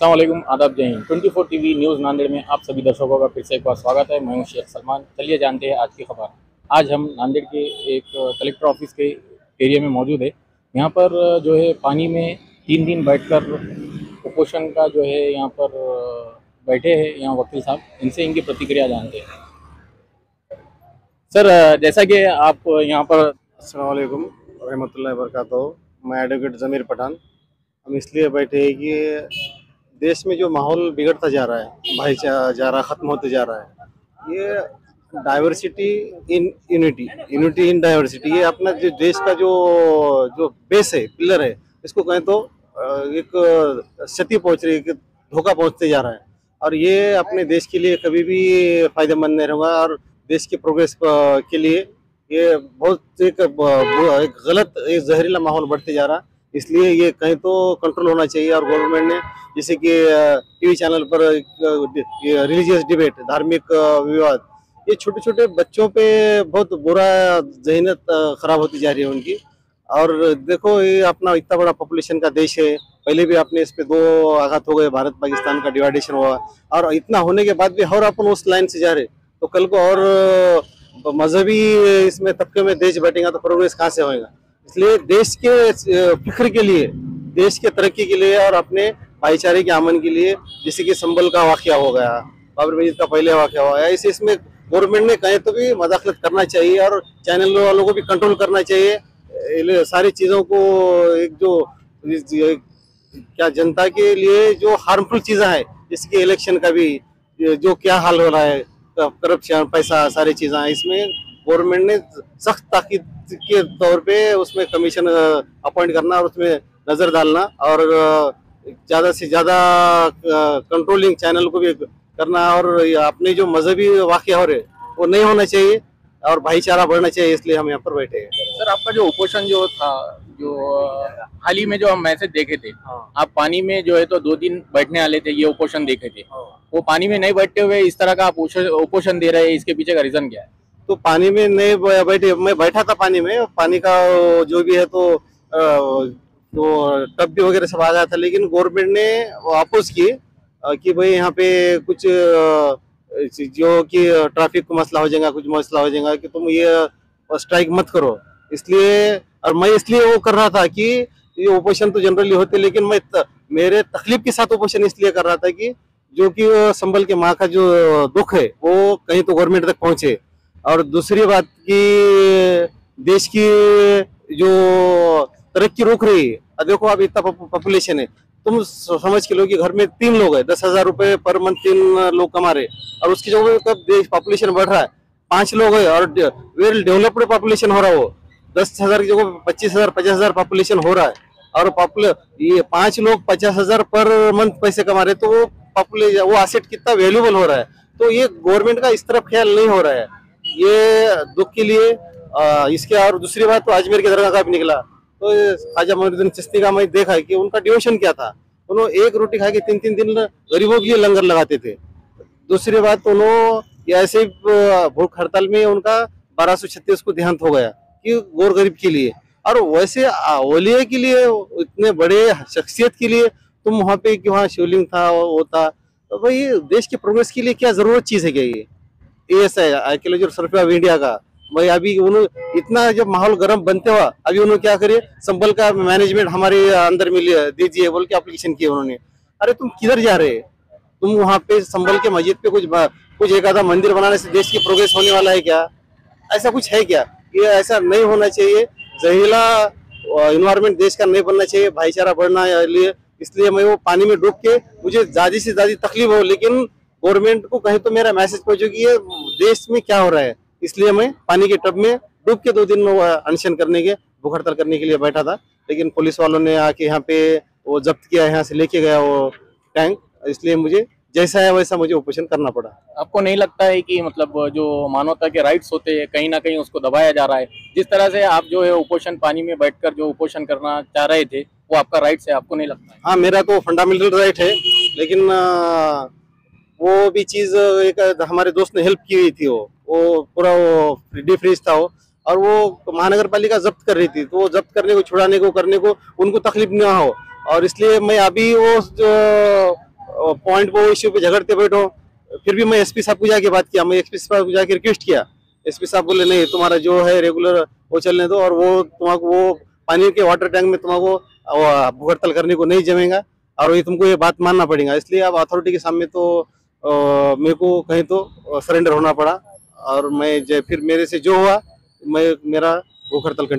अस्सलाम वालेकुम, आदाब, जय हिंद। 24 टीवी न्यूज़ नांदेड़ में आप सभी दर्शकों का फिर से एक बार स्वागत है। मैं हूं शेख सलमान। चलिए जानते हैं आज की खबर। आज हम नांदेड़ के एक कलेक्टर ऑफिस के एरिया में मौजूद है। यहाँ पर जो है पानी में 3 दिन बैठकर कुपोषण का जो है यहाँ पर बैठे हैं यहाँ वकील साहब। इनसे इनकी प्रतिक्रिया जानते हैं। सर, जैसा कि आप यहाँ पर अस्सलाम वालेकुम रहमतुल्लाहि वबरकातुहू। मैं एडवोकेट ज़मीर पठान। हम इसलिए बैठे हैं कि देश में जो माहौल बिगड़ता जा रहा है, भाईचारा ख़त्म होते जा रहा है, ये diversity in unity, unity in diversity, ये अपना जो देश का जो जो बेस है, पिलर है, इसको कहें तो एक क्षति पहुंच रही है, कि धोखा पहुंचते जा रहा है। और ये अपने देश के लिए कभी भी फायदेमंद नहीं होगा और देश की प्रोग्रेस के लिए ये बहुत एक गलत, एक जहरीला माहौल बढ़ते जा रहा है। इसलिए ये कहीं तो कंट्रोल होना चाहिए। और गवर्नमेंट ने जैसे कि टीवी चैनल पर रिलीजियस डिबेट, धार्मिक विवाद, ये छोटे छोटे बच्चों पे बहुत बुरा जहनीत खराब होती जा रही है उनकी। और देखो, ये अपना इतना बड़ा पॉपुलेशन का देश है, पहले भी अपने इस पे 2 आघात हो गए, भारत पाकिस्तान का डिवाइडेशन हुआ, और इतना होने के बाद भी और अपन उस लाइन से जा रहे, तो कल को और मजहबी इसमें तबके में देश बैठेगा तो प्रोग्रेस कहाँ से होएगा। इसलिए देश के फिक्र के लिए, देश के तरक्की के लिए और अपने भाईचारे के अमन के लिए, जैसे कि संभल का वाकया हो गया, बाबरी मस्जिद का पहले वाकया हुआ है, इसमें गवर्नमेंट ने कहे तो भी मदाखलत करना चाहिए और चैनल वालों को भी कंट्रोल करना चाहिए। सारी चीज़ों को एक जो क्या जनता के लिए जो हार्मफुल चीज़ें हैं, इसके इलेक्शन का भी जो क्या हाल हो रहा है, करप्शन, पैसा, सारी चीज़ें, इसमें गवर्नमेंट ने सख्त ताकीद के तौर पे उसमें कमीशन अपॉइंट करना और उसमें नज़र डालना और ज़्यादा से ज़्यादा कंट्रोलिंग चैनल को भी करना, और अपने जो मजहबी वाक़या हो रहे वो नहीं होना चाहिए और भाईचारा बढ़ना चाहिए। इसलिए हम यहाँ पर बैठे हैं। सर, आपका जो उपोषण जो था, जो हाल ही में जो हम मैसेज देखे थे, आप पानी में जो है तो 2 दिन बैठने वाले थे, ये उपोषण देखे थे, वो पानी में नहीं बैठते हुए इस तरह का आप उपोषण दे रहे हैं, इसके पीछे का रीजन क्या है? तो पानी में नहीं बैठे, मैं बैठा था पानी में, पानी का जो भी है तो टब वगैरह सब आ गया था, लेकिन गवर्नमेंट ने अपोज किए कि भाई यहाँ पे कुछ जो कि ट्रैफिक का मसला हो जाएगा, कुछ मसला हो जाएगा, कि तुम ये स्ट्राइक मत करो। इसलिए, और मैं इसलिए वो कर रहा था कि ये उपोषण तो जनरली होते, लेकिन मैं मेरे तकलीफ के साथ उपोषण इसलिए कर रहा था कि जो कि संभल के माँ का जो दुख है वो कहीं तो गवर्नमेंट तक पहुंचे। और दूसरी बात कि देश की जो तरक्की रुक रही है, देखो अब इतना पॉपुलेशन है, तुम समझ के लो कि घर में 3 लोग है, 10,000 रुपए पर मंथ 3 लोग कमा रहे, और उसकी जगह कब देश पॉपुलेशन बढ़ रहा है, 5 लोग है और वेल डेवलप्ड पॉपुलेशन हो रहा है, वो 10,000 की जगह 25,000 50,000 पॉपुलेशन हो रहा है, और ये 5 लोग 50,000 पर मंथ पैसे कमा रहे, तो वो पॉपुलेशन, वो एसेट कितना वैल्यूबल हो रहा है। तो ये गवर्नमेंट का इस तरफ ख्याल नहीं हो रहा है, ये दुख के लिए। इसके और दूसरी बात तो अजमेर के दरगाह का भी निकला, तो ख्वाजा मोइनुद्दीन चिश्ती का मैं देखा कि उनका डिवोशन क्या था। उन्होंने 1 रोटी खा के 3-3 दिन गरीबों के लिए लंगर लगाते थे। दूसरी बात, उन्होंने ऐसे भूख हड़ताल में उनका 1236 को देहांत हो गया कि गोर गरीब के लिए। और वैसे औलिया के लिए, इतने बड़े शख्सियत के लिए तुम वहाँ पे, कि वहाँ शिवलिंग था, वो था, तो भाई देश के प्रोग्रेस के लिए क्या जरूरत चीज है क्या ये ऐसा है आर्कियोलॉजिकल सर्वे ऑफ इंडिया का। भाई अभी उन्होंने इतना जब माहौल गर्म बनते हुआ, अभी उन्होंने क्या करे, संभल का मैनेजमेंट हमारे अंदर में दीजिए बोल के एप्लीकेशन किए उन्होंने। अरे तुम किधर जा रहे, तुम वहाँ पे संभल के मस्जिद पे कुछ एक आधा मंदिर बनाने से देश की प्रोग्रेस होने वाला है क्या? ऐसा कुछ है क्या? ये ऐसा नहीं होना चाहिए। जहरीला इन्वायरमेंट देश का नहीं बनना चाहिए, भाईचारा बढ़ना है। इसलिए मैं वो पानी में डूब के, मुझे ज्यादा से ज्यादा तकलीफ हो, लेकिन गवर्नमेंट को कहीं तो मेरा मैसेज पहुंचे कि ये देश में क्या हो रहा है। इसलिए मैं पानी के टब में डूब के 2 दिन अनशन करने के, भूख हड़ताल करने के लिए बैठा था, लेकिन पुलिस वालों ने आके यहाँ पे वो जब्त किया, यहाँ से लेके गया वो टैंक। इसलिए मुझे जैसा है वैसा मुझे उपोषण करना पड़ा। आपको नहीं लगता है कि मतलब जो मानवता के राइट्स होते हैं, कहीं ना कहीं उसको दबाया जा रहा है? जिस तरह से आप जो है उपोषण, पानी में बैठकर जो उपोषण करना चाह रहे थे, वो आपका राइट्स है, आपको नहीं लगता है? हाँ, मेरा तो फंडामेंटल राइट है, लेकिन वो भी चीज एक हमारे दोस्त ने हेल्प की हुई थी, वो पूरा वो डिफ्रीज था वो, और वो महानगर पालिका जब्त कर रही थी, तो वो जब्त करने को, छुड़ाने को, करने को उनको तकलीफ ना हो। और इसलिए मैं अभी वो जो पॉइंट वो इश्यू पे झगड़ते बैठो। फिर भी मैं एसपी साहब को जाके बात किया, मैं एसपी साहब को जाके रिक्वेस्ट किया। एसपी साहब बोले नहीं, तुम्हारा जो है रेगुलर वो चलने दो, और वो तुमको वो पानी के वाटर टैंक में तुमको भूख हड़ताल करने को नहीं जमेगा, और ये तुमको ये बात मानना पड़ेगा। इसलिए अब अथॉरिटी के सामने तो मेरे को कहीं तो सरेंडर होना पड़ा, और मैं फिर मेरे से जो हुआ, मैं मेरा भूख हड़ताल कंटिन्यू।